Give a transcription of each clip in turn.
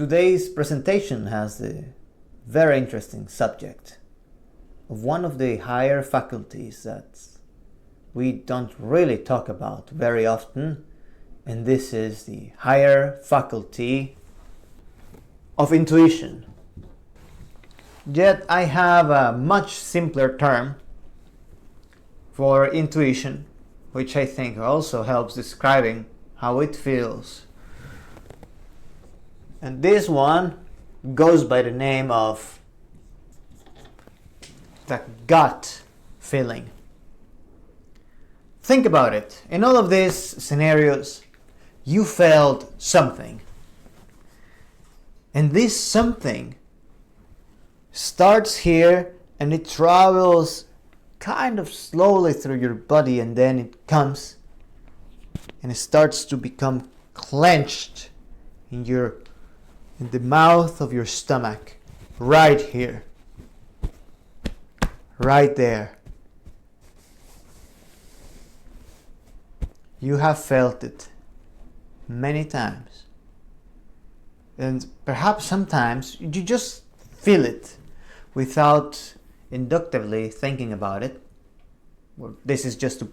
Today's presentation has a very interesting subject of one of the higher faculties that we don't really talk about very often, and this is the higher faculty of intuition. Yet I have a much simpler term for intuition, which I think also helps describing how it feels. And this one goes by the name of the gut feeling. Think about it. In all of these scenarios, you felt something. And this something starts here and it travels kind of slowly through your body, and then it comes and it starts to become clenched in the mouth of your stomach, right here, right there. You have felt it many times, and perhaps sometimes you just feel it without inductively thinking about it. Well, this is just to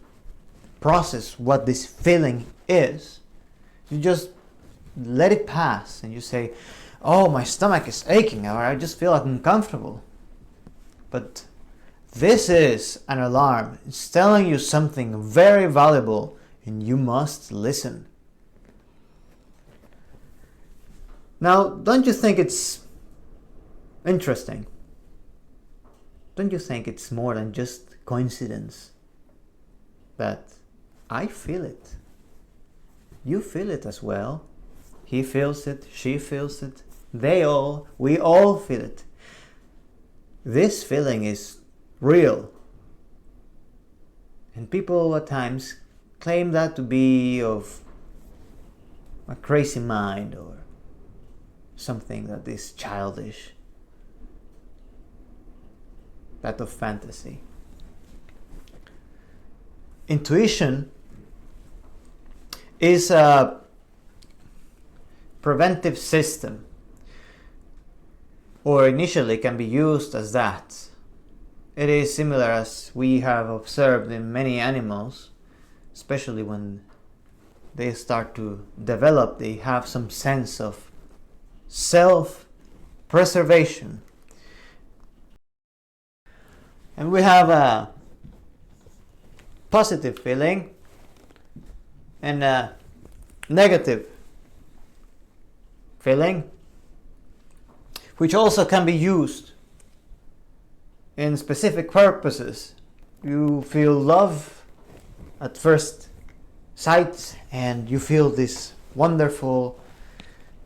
process what this feeling is. You just let it pass and you say, oh, my stomach is aching, or I just feel uncomfortable. But this is an alarm. It's telling you something very valuable and you must listen. Now, don't you think it's interesting? Don't you think it's more than just coincidence that I feel it? You feel it as well. He feels it, she feels it, we all feel it. This feeling is real. And people at times claim that to be of a crazy mind or something that is childish, that of fantasy. Intuition is a preventive system, or initially can be used as that. It is similar, as we have observed in many animals, especially when they start to develop, they have some sense of self-preservation. And we have a positive feeling and a negative feeling, which also can be used in specific purposes. You feel love at first sight and you feel this wonderful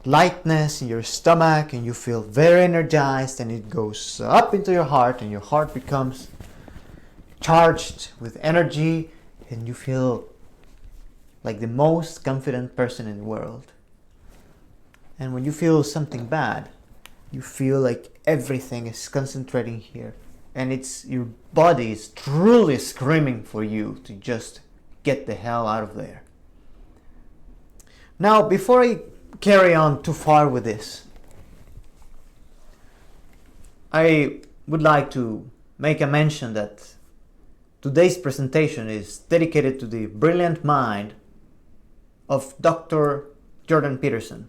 lightness in your stomach and you feel very energized, and it goes up into your heart and your heart becomes charged with energy and you feel like the most confident person in the world. And when you feel something bad, you feel like everything is concentrating here and your body is truly screaming for you to just get the hell out of there. Now, before I carry on too far with this, I would like to make a mention that today's presentation is dedicated to the brilliant mind of Dr. Jordan Peterson.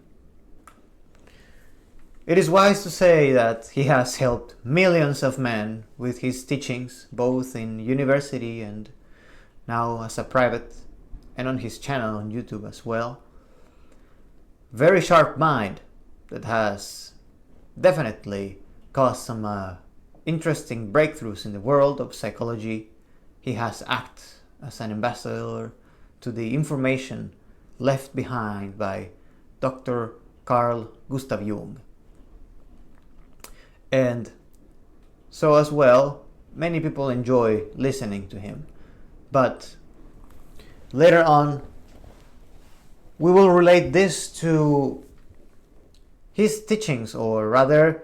It is wise to say that he has helped millions of men with his teachings, both in university and now as a private, and on his channel on YouTube as well. Very sharp mind that has definitely caused some interesting breakthroughs in the world of psychology. He has acted as an ambassador to the information left behind by Dr. Carl Jung. And so as well, many people enjoy listening to him. But later on, we will relate this to his teachings, or rather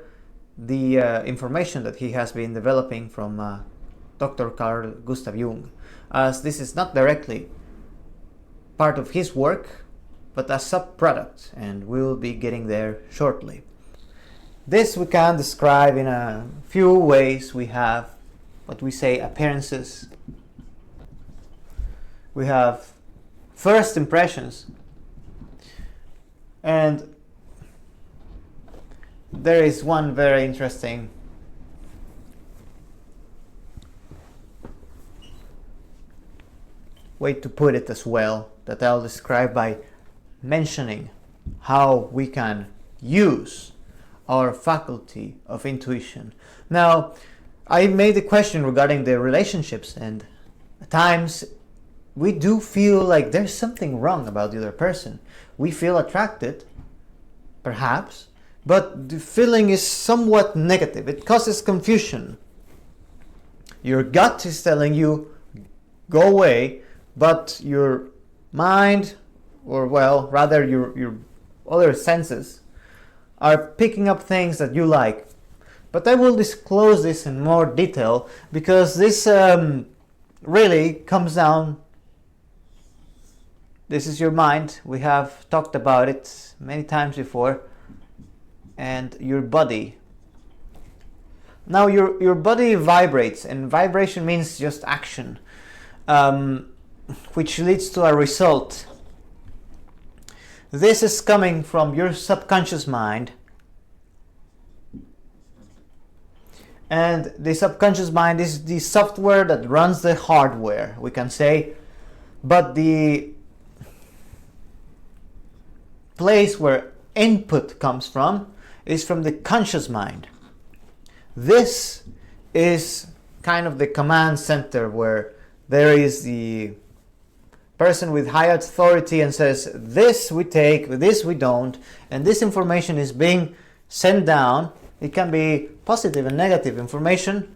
the information that he has been developing from Dr. Carl Jung, as this is not directly part of his work, but a subproduct, and we'll be getting there shortly. This we can describe in a few ways. We have what we say appearances. We have first impressions, and there is one very interesting way to put it as well that I'll describe by mentioning how we can use our faculty of intuition. Now, I made a question regarding the relationships, and at times we do feel like there's something wrong about the other person. We feel attracted, perhaps, but the feeling is somewhat negative. It causes confusion. Your gut is telling you, go away, but your mind, or well, rather your other senses, are picking up things that you like. But I will disclose this in more detail, because this really comes down. This is your mind. We have talked about it many times before. And your body. Now your body vibrates, and vibration means just action, which leads to a result. This is coming from your subconscious mind. And the subconscious mind is the software that runs the hardware, we can say. But the place where input comes from is from the conscious mind. This is kind of the command center, where there is the person with high authority and says, this we take, this we don't, and this information is being sent down. It can be positive and negative information.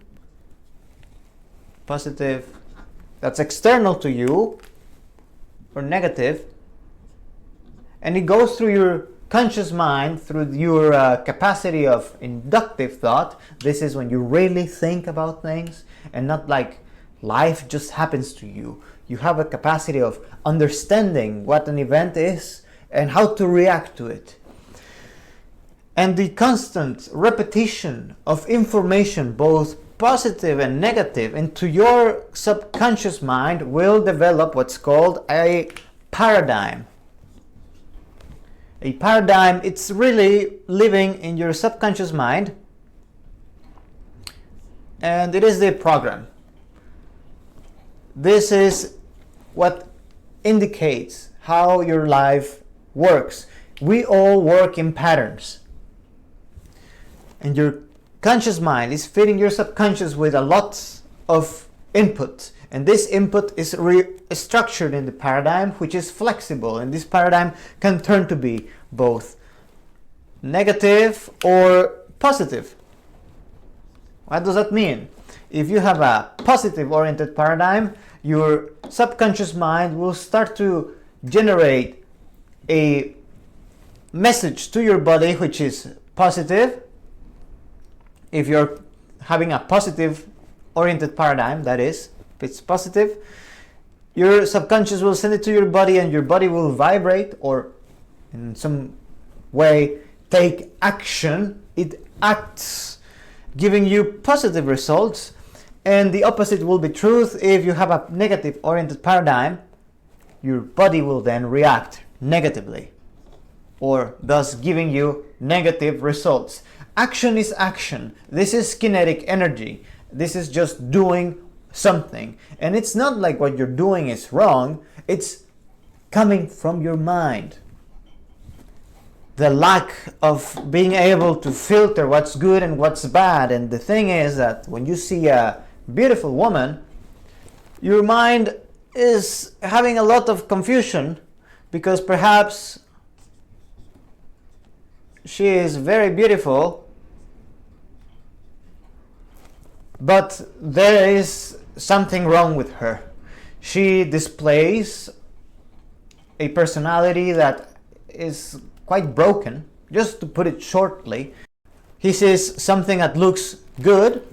Positive, that's external to you, or negative. And it goes through your conscious mind, through your capacity of inductive thought. This is when you really think about things, and not like life just happens to you. You have a capacity of understanding what an event is and how to react to it. And the constant repetition of information, both positive and negative, into your subconscious mind will develop what's called a paradigm. A paradigm, it's really living in your subconscious mind, and it is the program. This is what indicates how your life works. We all work in patterns, and your conscious mind is feeding your subconscious with a lot of input. And this input is structured in the paradigm, which is flexible. And this paradigm can turn to be both negative or positive. What does that mean? If you have a positive oriented paradigm, your subconscious mind will start to generate a message to your body which is positive. If you're having a positive oriented paradigm, that is, if it's positive, your subconscious will send it to your body, and your body will vibrate or in some way take action. It acts, giving you positive results. And the opposite will be truth. If you have a negative oriented paradigm, your body will then react negatively, or thus giving you negative results. Action is action. This is kinetic energy. This is just doing something. And it's not like what you're doing is wrong. It's coming from your mind. The lack of being able to filter what's good and what's bad. And the thing is that when you see a beautiful woman, your mind is having a lot of confusion, because perhaps she is very beautiful, but there is something wrong with her. She displays a personality that is quite broken. Just to put it shortly, he sees something that looks good.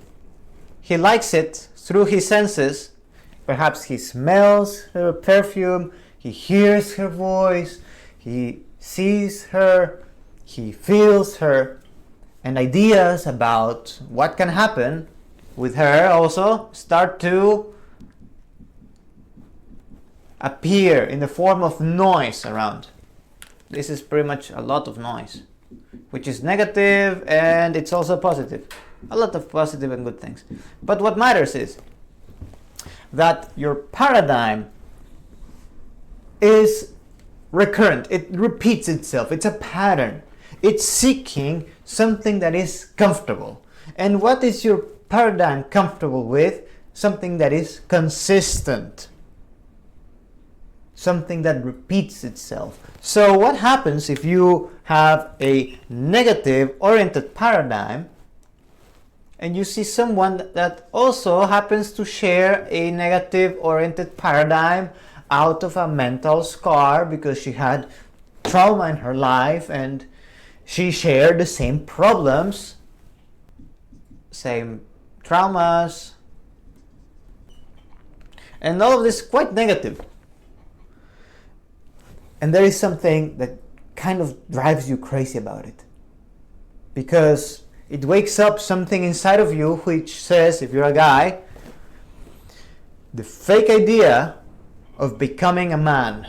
He likes it through his senses. Perhaps he smells her perfume, he hears her voice, He sees her, he feels her, and ideas about what can happen with her also start to appear in the form of noise around. This is pretty much a lot of noise, which is negative, and it's also positive. A lot of positive and good things. But what matters is that your paradigm is recurrent. It repeats itself. It's a pattern. It's seeking something that is comfortable. And what is your paradigm comfortable with? Something that is consistent. Something that repeats itself. So what happens if you have a negative oriented paradigm and you see someone that also happens to share a negative oriented paradigm out of a mental scar because she had trauma in her life and she shared the same problems, same traumas, and all of this quite negative. And there is something that kind of drives you crazy about it, because it wakes up something inside of you which says, if you're a guy, the fake idea of becoming a man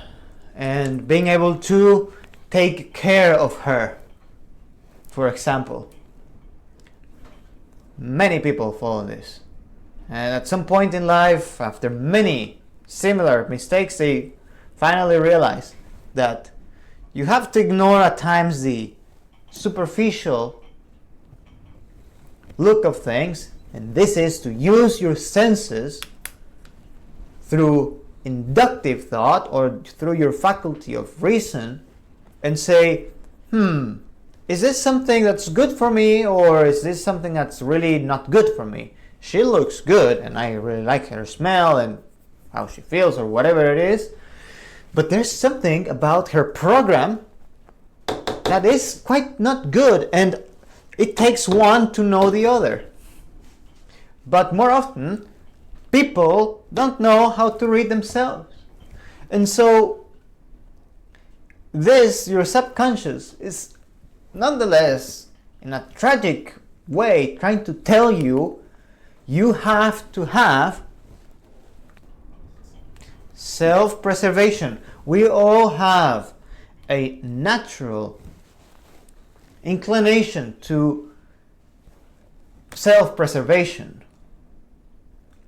and being able to take care of her, for example. Many people follow this. And at some point in life, after many similar mistakes, they finally realize that you have to ignore at times the superficial look of things, and this is to use your senses through inductive thought or through your faculty of reason and say, is this something that's good for me, or is this something that's really not good for me? She looks good and I really like her smell and how she feels or whatever it is, but there's something about her program that is quite not good, and it takes one to know the other. But more often, people don't know how to read themselves. And so this, your subconscious, is nonetheless, in a tragic way, trying to tell you, you have to have self-preservation. We all have a natural inclination to self-preservation.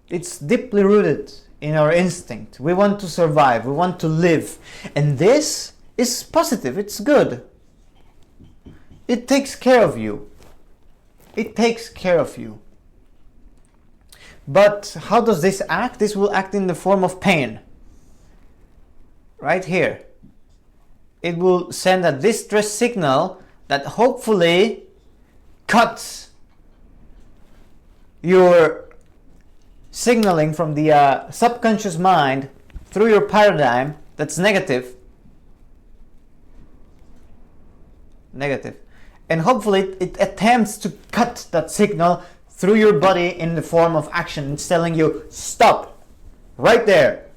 It's deeply rooted in our instinct. We want to survive, we want to live. And this is positive, it's good. It takes care of you. It takes care of you. But how does this act? This will act in the form of pain. Right here. It will send a distress signal that hopefully cuts your signaling from the subconscious mind through your paradigm that's negative. And hopefully it attempts to cut that signal through your body in the form of action. It's telling you, stop, right there,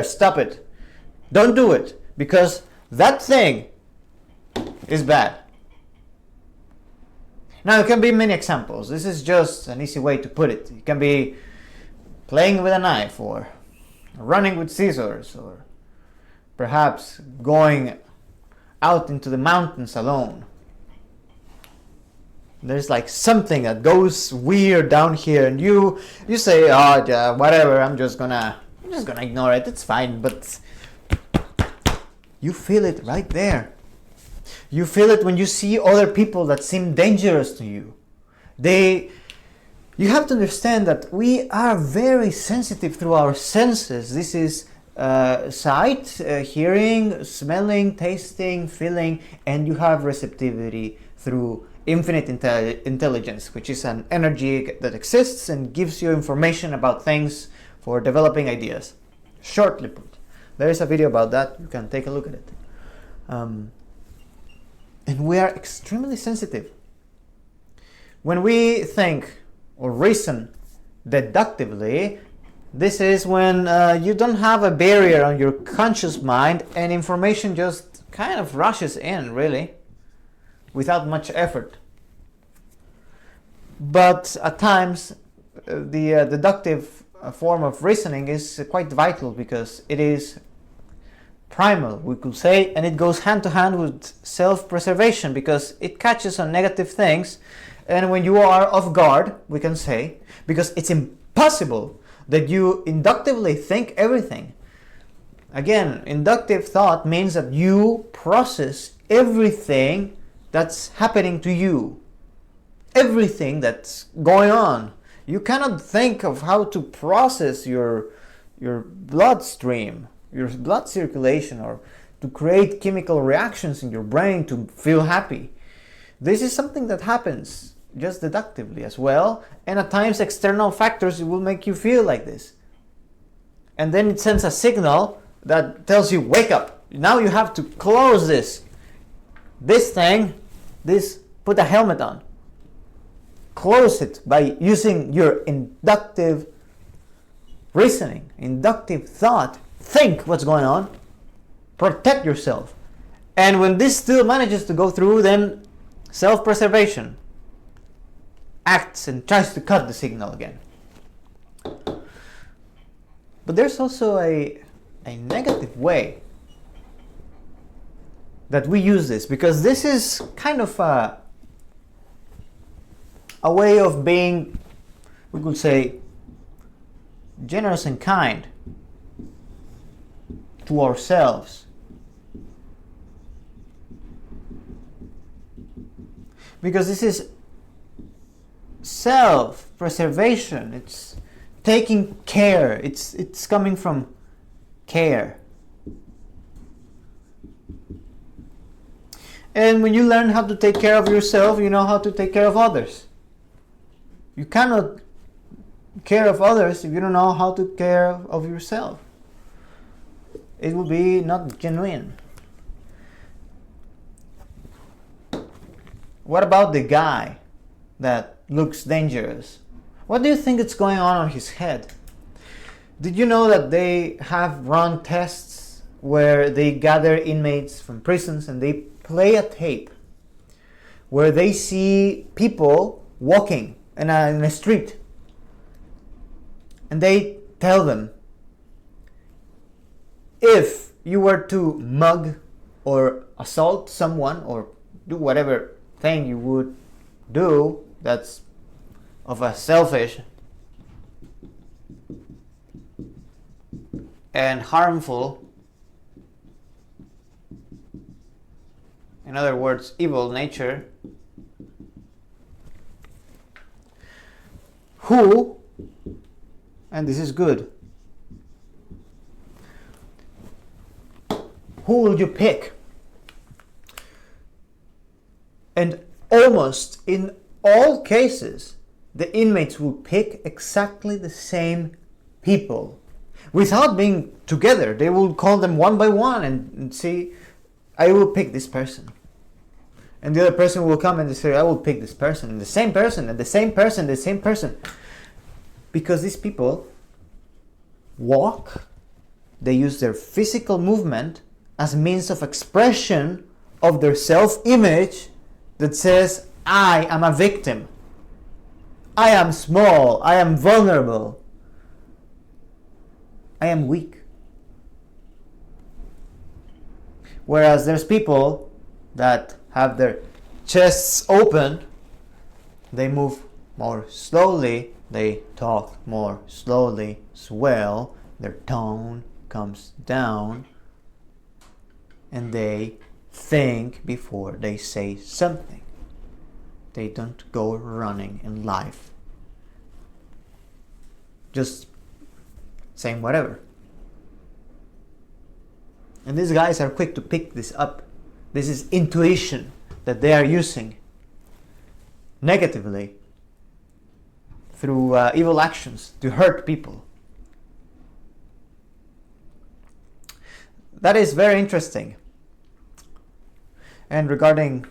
stop it. Don't do it, because that thing is bad. Now, it can be many examples. This is just an easy way to put it. It can be playing with a knife, or running with scissors, or perhaps going out into the mountains alone. There's like something that goes weird down here, and you say, oh yeah, whatever, I'm just gonna ignore it, it's fine. But you feel it right there. You feel it when you see other people that seem dangerous to you. You have to understand that we are very sensitive through our senses. This is sight, hearing, smelling, tasting, feeling, and you have receptivity through infinite intelligence, which is an energy that exists and gives you information about things for developing ideas. Shortly put. There is a video about that. You can take a look at it. And we are extremely sensitive. When we think or reason deductively, this is when you don't have a barrier on your conscious mind and information just kind of rushes in, really, without much effort. But at times, the deductive form of reasoning is quite vital because it is primal, we could say, and it goes hand to hand with self-preservation because it catches on negative things, and when you are off guard, we can say, because it's impossible that you inductively think everything. Again, inductive thought means that you process everything that's happening to you, everything that's going on. You cannot think of how to process your bloodstream, your blood circulation, or to create chemical reactions in your brain to feel happy. This is something that happens just deductively as well, and at times external factors will make you feel like this. And then it sends a signal that tells you, wake up, now you have to close this thing, put a helmet on. Close it by using your inductive reasoning, inductive thought. Think what's going on, protect yourself. And when this still manages to go through, then self-preservation acts and tries to cut the signal again. But there's also a negative way that we use this, because this is kind of a way of being, we could say, generous and kind to ourselves. Because this is self-preservation, it's taking care, it's coming from care. And when you learn how to take care of yourself, you know how to take care of others. You cannot care of others if you don't know how to care of yourself. It will be not genuine. What about the guy that looks dangerous? What do you think is going on his head? Did you know that they have run tests where they gather inmates from prisons and they play a tape where they see people walking in a street, and they tell them, if you were to mug or assault someone or do whatever thing you would do that's of a selfish and harmful, in other words, evil nature, who, and this is good, who will you pick? And almost in all cases, the inmates will pick exactly the same people. Without being together, they will call them one by one and say, I will pick this person. And the other person will come and say, I will pick this person. And the same person, and the same person, the same person. Because these people walk, they use their physical movement as means of expression of their self-image that says, I am a victim. I am small. I am vulnerable. I am weak. Whereas there's people that have their chests open, they move more slowly, they talk more slowly as well, their tone comes down, and they think before they say something. They don't go running in life, just saying whatever. And these guys are quick to pick this up. This is intuition that they are using negatively through evil actions to hurt people. That is very interesting. And regarding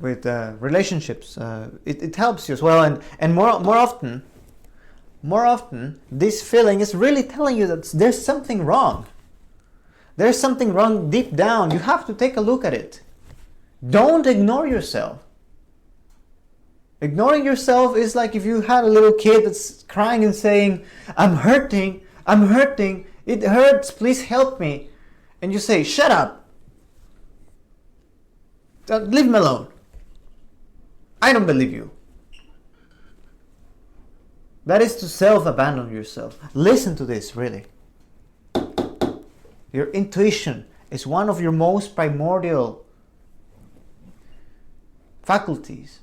with relationships, it helps you as well. And more often, this feeling is really telling you that there's something wrong. There's something wrong deep down. You have to take a look at it. Don't ignore yourself. Ignoring yourself is like if you had a little kid that's crying and saying, I'm hurting, it hurts, please help me. And you say, shut up. Leave me alone. I don't believe you. That is to self-abandon yourself. Listen to this, really. Your intuition is one of your most primordial faculties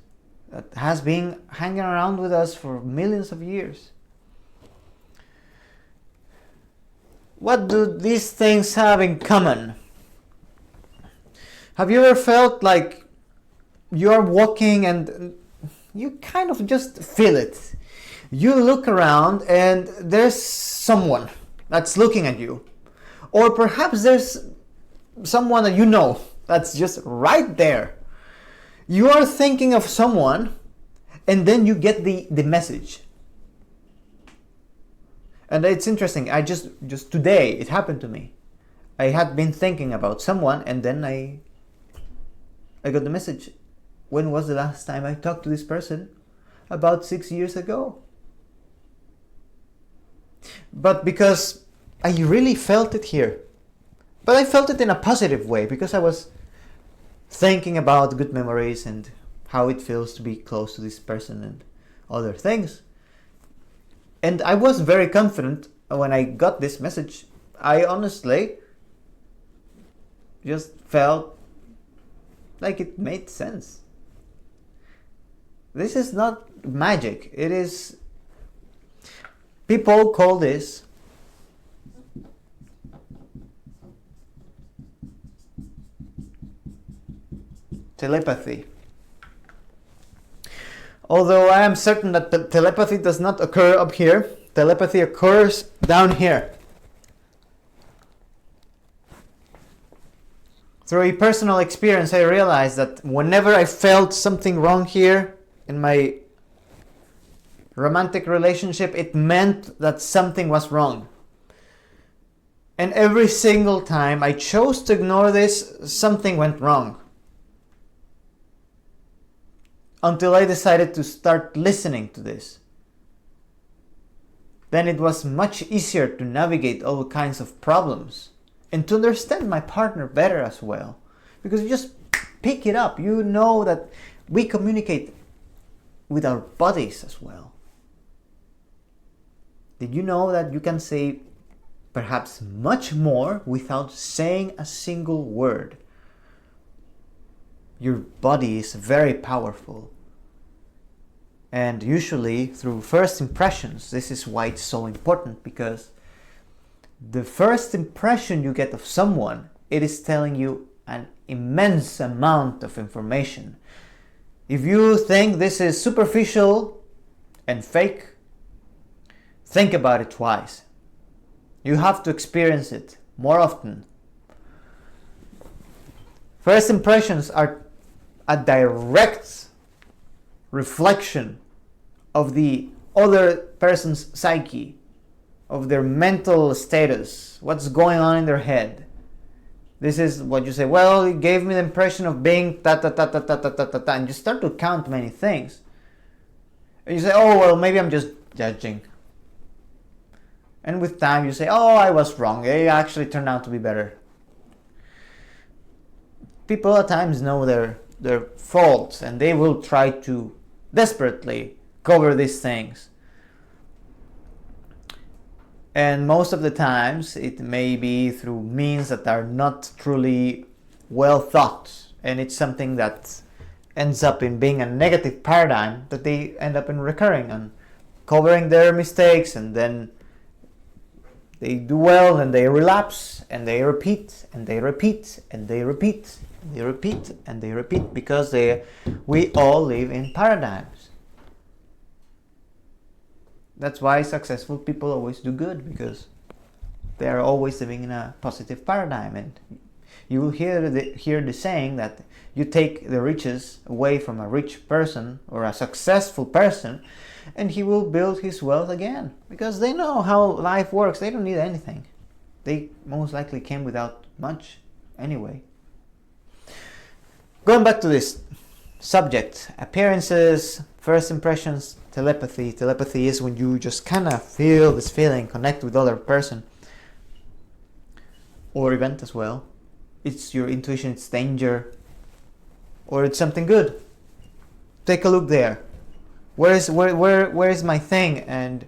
that has been hanging around with us for millions of years. What do these things have in common? Have you ever felt like you are walking and you kind of just feel it? You look around and there's someone that's looking at you. Or perhaps there's someone that you know that's just right there. You are thinking of someone and then you get the message. And it's interesting, I just today, it happened to me. I had been thinking about someone and then I got the message. When was the last time I talked to this person? About 6 years ago. But because I really felt it here. But I felt it in a positive way because I was thinking about good memories and how it feels to be close to this person and other things. And I was very confident when I got this message. I honestly just felt like it made sense. This is not magic. It is, people call this telepathy. Although I am certain that telepathy does not occur up here, telepathy occurs down here. Through a personal experience, I realized that whenever I felt something wrong here in my romantic relationship, it meant that something was wrong. And every single time I chose to ignore this, something went wrong. Until I decided to start listening to this. Then it was much easier to navigate all kinds of problems and to understand my partner better as well. Because you just pick it up. You know that we communicate with our bodies as well. Did you know that you can say perhaps much more without saying a single word? Your body is very powerful. And usually through first impressions, this is why it's so important, because the first impression you get of someone, it is telling you an immense amount of information. If you think this is superficial and fake, think about it twice. You have to experience it more often. First impressions are a direct reflection of the other person's psyche, of their mental status, what's going on in their head. This is what you say, well, it gave me the impression of being ta ta ta ta ta ta ta ta ta, and you start to count many things. And you say, oh, well, maybe I'm just judging. And with time you say, oh, I was wrong, it actually turned out to be better. People at times know their faults, and they will try to desperately cover these things. And most of the times it may be through means that are not truly well thought, and it's something that ends up in being a negative paradigm that they end up in recurring and covering their mistakes, and then they do well and they relapse and they repeat and they repeat and they repeat and they repeat and they repeat, because we all live in paradigms. That's why successful people always do good, because they are always living in a positive paradigm. And you will hear the saying that you take the riches away from a rich person or a successful person, and he will build his wealth again, because they know how life works. They don't need anything. They most likely came without much anyway. Going back to this subject, appearances, first impressions, telepathy. Telepathy is when you just kind of feel this feeling, connect with other person or event as well. It's your intuition, it's danger, or it's something good. Take a look there. Where is my thing? And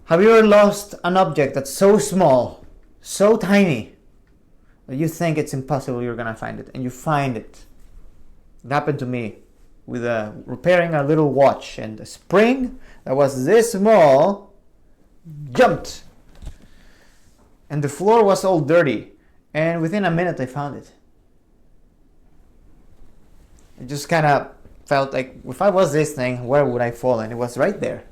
have you ever lost an object that's so small, so tiny, that you think it's impossible you're gonna find it, and you find it? It happened to me with repairing a little watch, and the spring that was this small jumped, and the floor was all dirty, and within a minute I found it. It just kind of felt like, if I was this thing, where would I fall? And it was right there.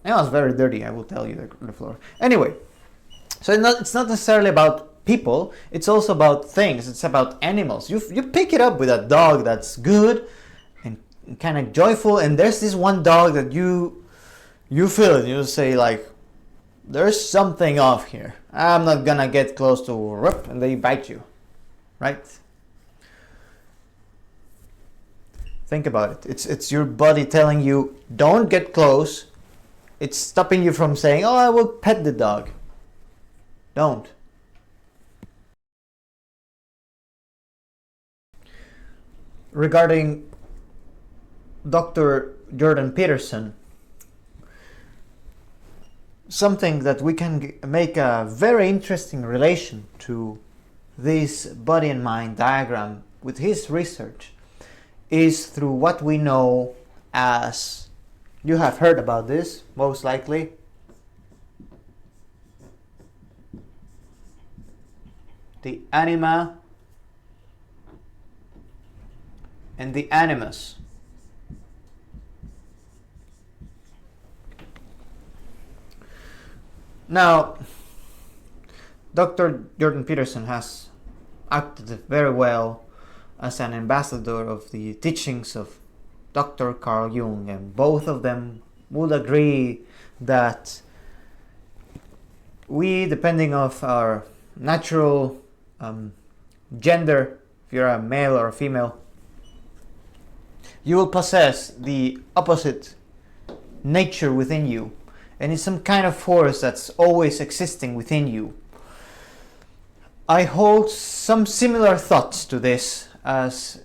And it was very dirty, I will tell you, the floor. Anyway, so it's not necessarily about people, it's also about things, it's about animals. You pick it up with a dog that's good and kind of joyful, and there's this one dog that you feel it, you say like, there's something off here. I'm not gonna get close to, and they bite you, right? Think about it. It's your body telling you, don't get close. It's stopping you from saying, oh, I will pet the dog. Don't. Regarding Dr. Jordan Peterson, something that we can make a very interesting relation to this body and mind diagram with his research is through what we know as, you have heard about this most likely, the anima and the animus. Now, Dr. Jordan Peterson has acted very well as an ambassador of the teachings of Dr. Carl Jung, and both of them would agree that we, depending on our natural gender, if you're a male or a female, you will possess the opposite nature within you, and it's some kind of force that's always existing within you. I hold some similar thoughts to this, as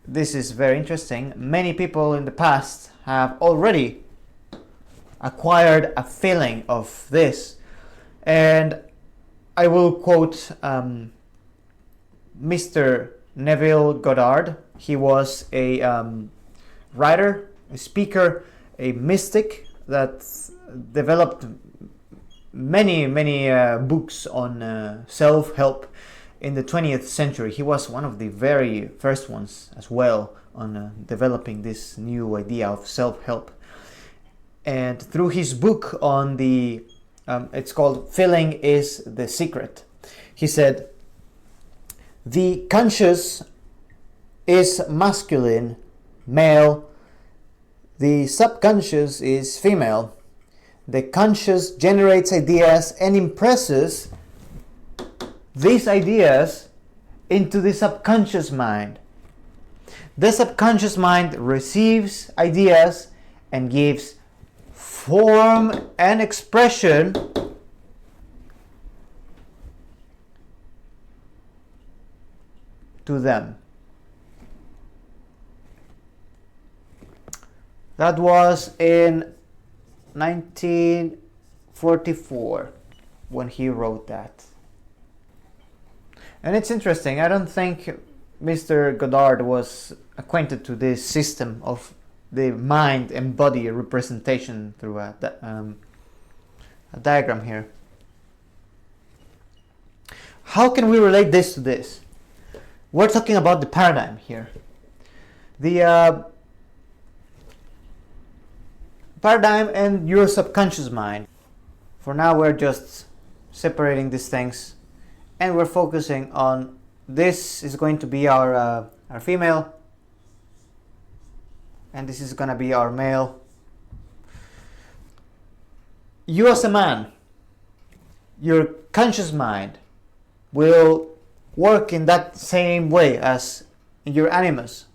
this is very interesting. Many people in the past have already acquired a feeling of this, and I will quote Mr. Neville Goddard. He was a writer, a speaker, a mystic that developed many books on self-help in the 20th century. He was one of the very first ones as well on developing this new idea of self-help. And through his book on the, it's called Feeling is the Secret, he said, the conscious is masculine, male. The subconscious is female. The conscious generates ideas and impresses these ideas into the subconscious mind. The subconscious mind receives ideas and gives form and expression to them. That was in 1944 when he wrote that. And it's interesting, I don't think Mr. Goddard was acquainted to this system of the mind and body representation through a diagram here. How can we relate this to this? We're talking about the paradigm here. The paradigm and your subconscious mind. For now we're just separating these things and we're focusing on, this is going to be our female and this is going to be our male. You as a man, your conscious mind will work in that same way as in your animus.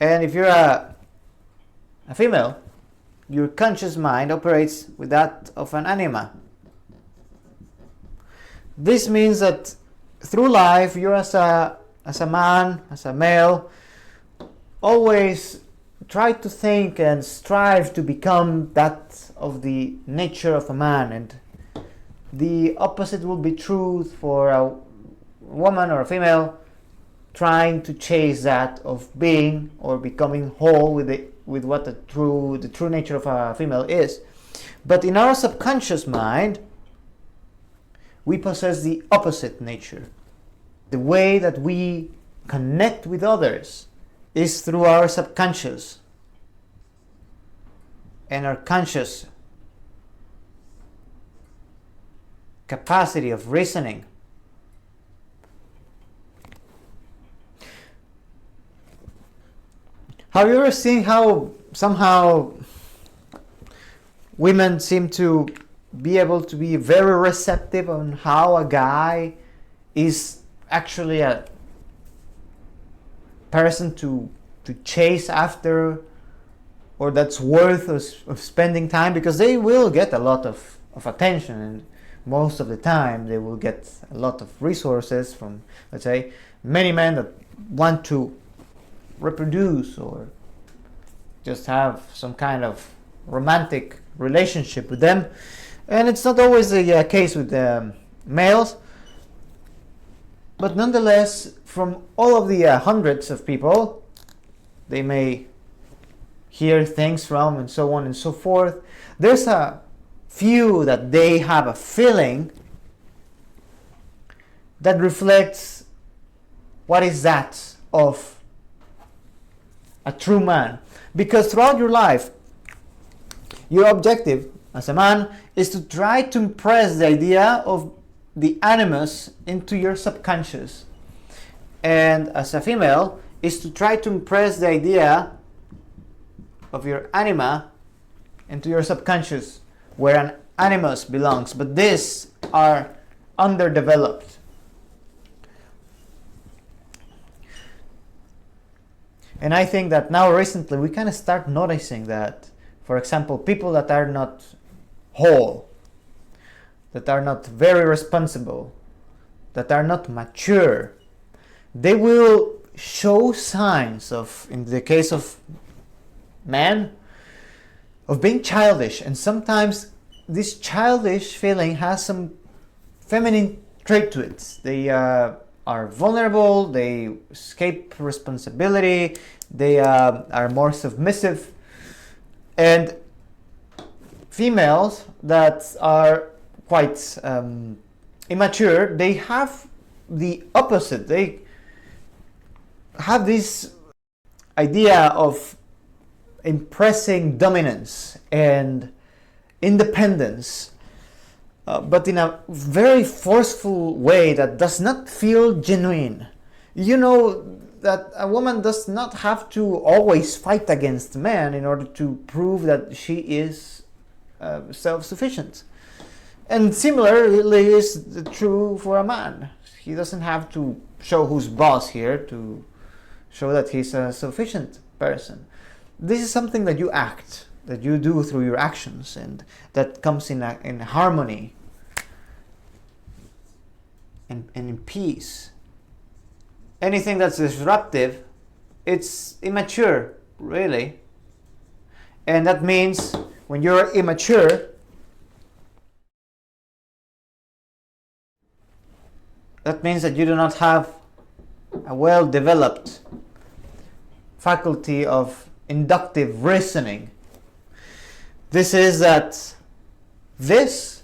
And if you're a female, your conscious mind operates with that of an anima. This means that through life, you're as a man, as a male, always try to think and strive to become that of the nature of a man, and the opposite will be true for a woman or a female trying to chase that of being or becoming whole with what the true nature of a female is. But in our subconscious mind, we possess the opposite nature. The way that we connect with others is through our subconscious and our conscious capacity of reasoning. Have you ever seen how somehow women seem to be able to be very receptive on how a guy is actually a person to chase after, or that's worth of spending time, because they will get a lot of attention, and most of the time they will get a lot of resources from, let's say, many men that want to reproduce or just have some kind of romantic relationship with them. And it's not always the case with males, but nonetheless, from all of the hundreds of people they may hear things from and so on and so forth, there's a few that they have a feeling that reflects what is that of a true man. Because throughout your life, your objective as a man is to try to impress the idea of the animus into your subconscious, and as a female is to try to impress the idea of your anima into your subconscious, where an animus belongs. But these are underdeveloped. And I think that now recently we kind of start noticing that, for example, people that are not whole, that are not very responsible, that are not mature, they will show signs of, in the case of men, of being childish. And sometimes this childish feeling has some feminine trait to it. They are vulnerable, they escape responsibility, they are more submissive. And females that are quite immature, they have the opposite. They have this idea of impressing dominance and independence, but in a very forceful way that does not feel genuine. You know that a woman does not have to always fight against men in order to prove that she is self-sufficient. And similarly is true for a man. He doesn't have to show who's boss here to show that he's a sufficient person. This is something that you act, that you do through your actions, and that comes in harmony and in peace. Anything that's disruptive, it's immature, really. And that means when you're immature, that means that you do not have a well-developed faculty of inductive reasoning. This is that this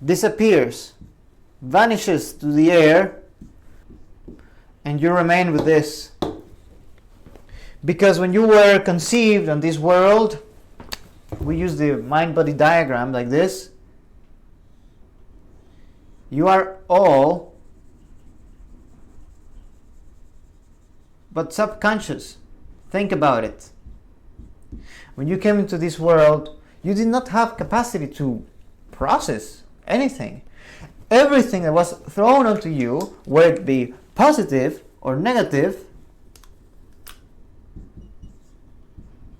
disappears, vanishes to the air, and you remain with this. Because when you were conceived on this world, we use the mind-body diagram like this. You are all but subconscious. Think about it. When you came into this world, you did not have capacity to process anything. Everything that was thrown onto you, whether it be positive or negative,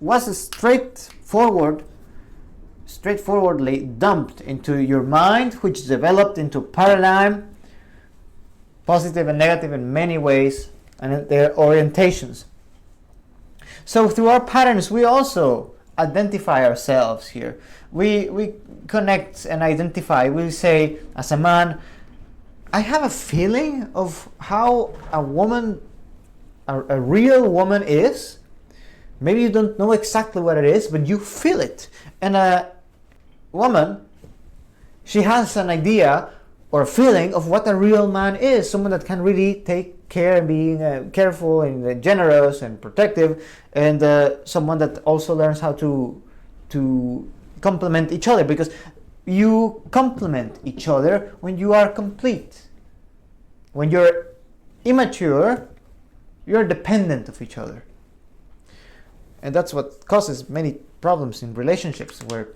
was straightforwardly dumped into your mind, which developed into paradigm, positive and negative in many ways, and their orientations. So through our patterns, we also identify ourselves here. We connect and identify. We say, as a man, I have a feeling of how a woman, a real woman is. Maybe you don't know exactly what it is, but you feel it. And a woman, she has an idea or a feeling of what a real man is. Someone that can really take care and being careful and generous and protective, and someone that also learns how to complement each other, because you complement each other when you are complete. When you're immature, you're dependent of each other. And that's what causes many problems in relationships, where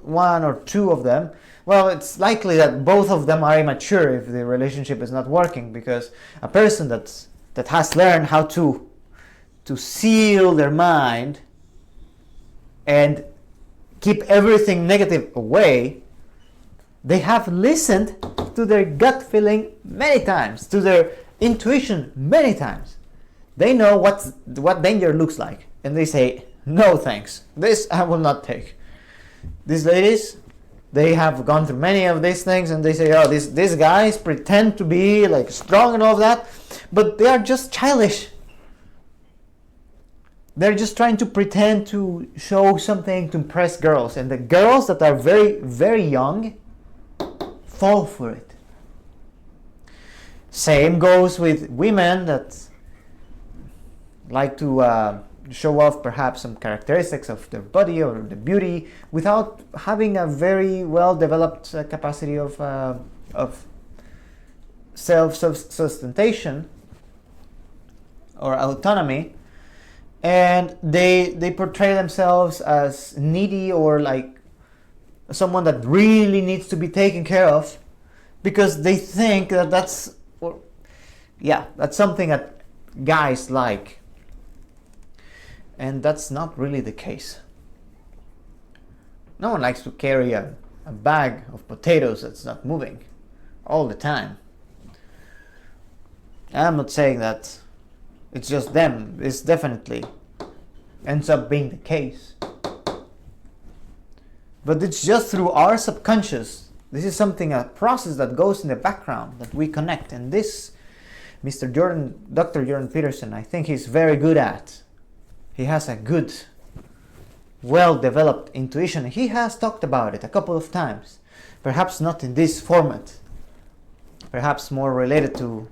one or two of them, well, it's likely that both of them are immature if the relationship is not working, because a person that has learned how to seal their mind and keep everything negative away, they have listened to their gut feeling many times, to their intuition many times. They know what danger looks like, and they say, no thanks, this I will not take. These ladies, they have gone through many of these things, and they say, oh, these guys pretend to be like strong and all that, but they are just childish. They're just trying to pretend to show something to impress girls, and the girls that are very, very young fall for it. Same goes with women that like to show off perhaps some characteristics of their body or the beauty without having a very well developed capacity of self-sustentation or autonomy, and they portray themselves as needy or like someone that really needs to be taken care of, because they think that that's something that guys like. And that's not really the case. No one likes to carry a bag of potatoes that's not moving all the time. I'm not saying that it's just them. It's definitely ends up being the case. But it's just through our subconscious. This is a process that goes in the background that we connect. And this, Dr. Jordan Peterson, I think he's very good at. He has a good, well-developed intuition. He has talked about it a couple of times. Perhaps not in this format. Perhaps more related to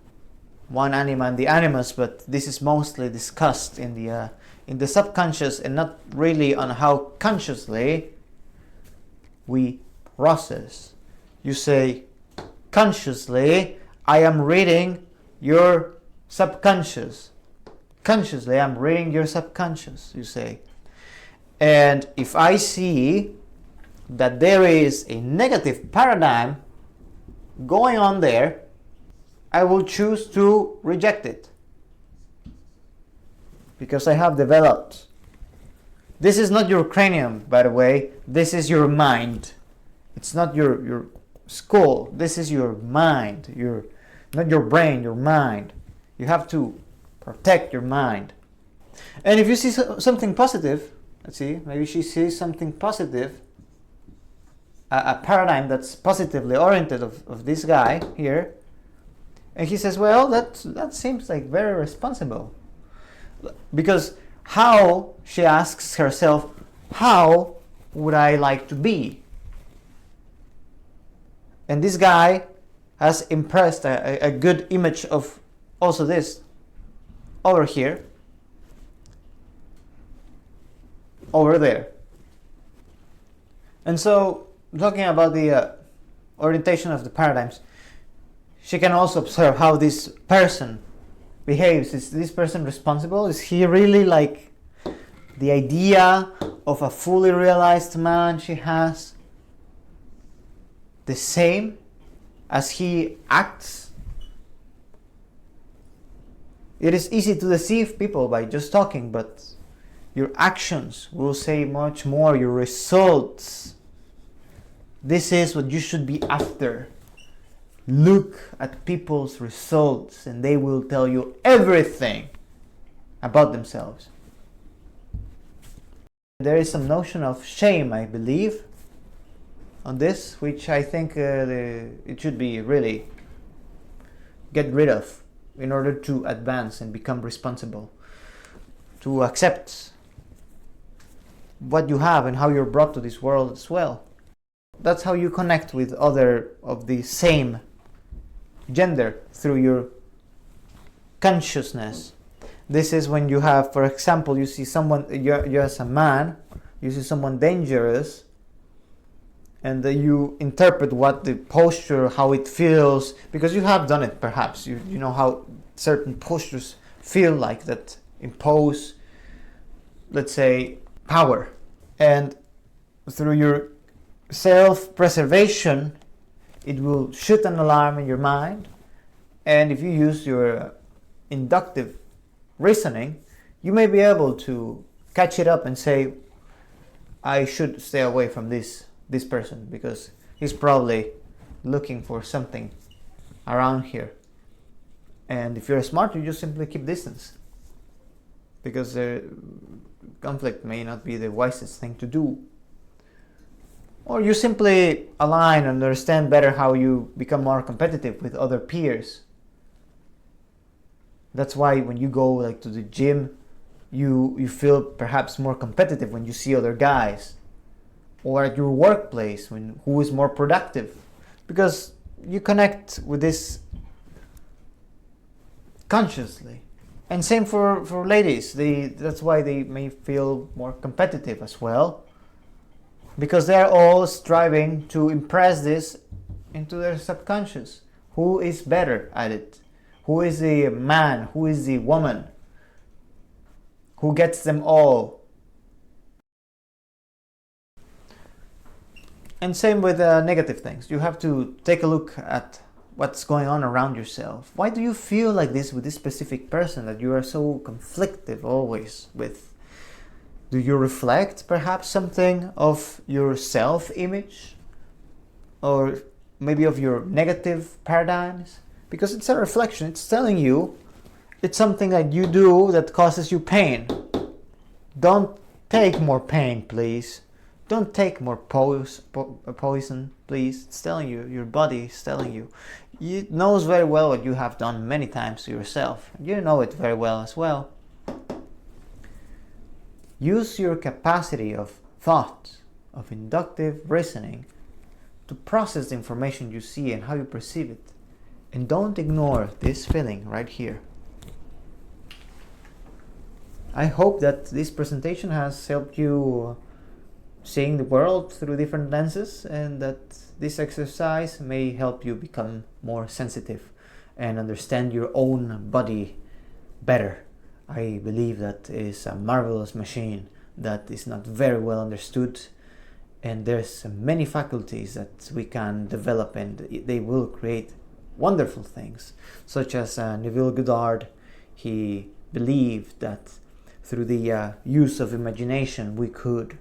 one anima and the animus, but this is mostly discussed in the subconscious, and not really on how consciously we process. You say, consciously, I am reading your subconscious. Consciously, I'm reading your subconscious, you say. And if I see that there is a negative paradigm going on there, I will choose to reject it. Because I have developed. This is not your cranium, by the way. This is your mind. It's not your skull. This is your mind. Not your brain, your mind. You have to protect your mind. And if you see something positive, let's see, maybe she sees something positive, a paradigm that's positively oriented of this guy here, and he says, well, that seems like very responsible. Because how, she asks herself, how would I like to be? And this guy has impressed a good image of also this over here, over there. And so, talking about the orientation of the paradigms, she can also observe how this person behaves. Is this person responsible? Is he really like the idea of a fully realized man she has the same as he acts? It is easy to deceive people by just talking, but your actions will say much more, your results. This is what you should be after. Look at people's results and they will tell you everything about themselves. There is some notion of shame, I believe, on this, which I think it should be really get rid of in order to advance and become responsible, to accept what you have and how you're brought to this world as well. That's how you connect with other of the same gender, through your consciousness. This is when you have, for example, you see someone, you're as a man, you see someone dangerous, and you interpret what the posture, how it feels, because you have done it perhaps. You know how certain postures feel like, that impose, let's say, power. And through your self-preservation, it will shoot an alarm in your mind. And if you use your inductive reasoning, you may be able to catch it up and say, I should stay away from this person because he's probably looking for something around here. And if you're smart, you just simply keep distance, because conflict may not be the wisest thing to do. Or you simply align and understand better how you become more competitive with other peers. That's why when you go like to the gym, you feel perhaps more competitive when you see other guys. Or at your workplace, who is more productive. Because you connect with this consciously. And same for ladies. That's why they may feel more competitive as well. Because they're all striving to impress this into their subconscious. Who is better at it? Who is the man? Who is the woman? Who gets them all? And same with negative things. You have to take a look at what's going on around yourself. Why do you feel like this with this specific person that you are so conflicted always with? Do you reflect perhaps something of your self-image? Or maybe of your negative paradigms? Because it's a reflection. It's telling you it's something that you do that causes you pain. Don't take more pain, please. Don't take more poison, please. It's telling you, your body is telling you. It knows very well what you have done many times to yourself. You know it very well as well. Use your capacity of thought, of inductive reasoning, to process the information you see and how you perceive it. And don't ignore this feeling right here. I hope that this presentation has helped you seeing the world through different lenses, and that this exercise may help you become more sensitive and understand your own body better. I believe that is a marvelous machine that is not very well understood, and there's many faculties that we can develop, and they will create wonderful things, such as Neville Goddard. He believed that through the use of imagination we could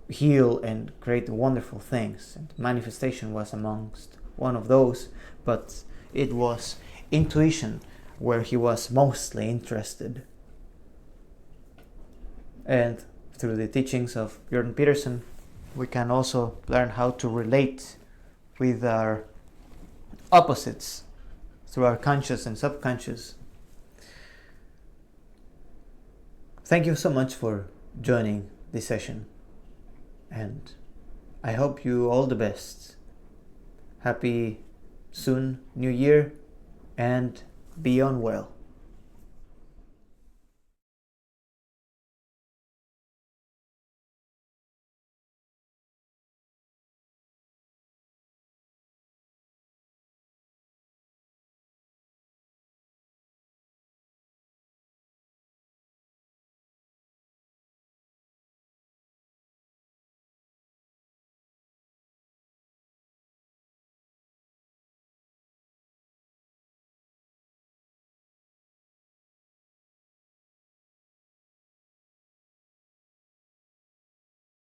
heal and create wonderful things, and manifestation was amongst one of those, but it was intuition where he was mostly interested. And through the teachings of Peterson, we can also learn how to relate with our opposites through our conscious and subconscious. Thank you so much for joining this session, and I hope you all the best. Happy soon New Year, and be on well.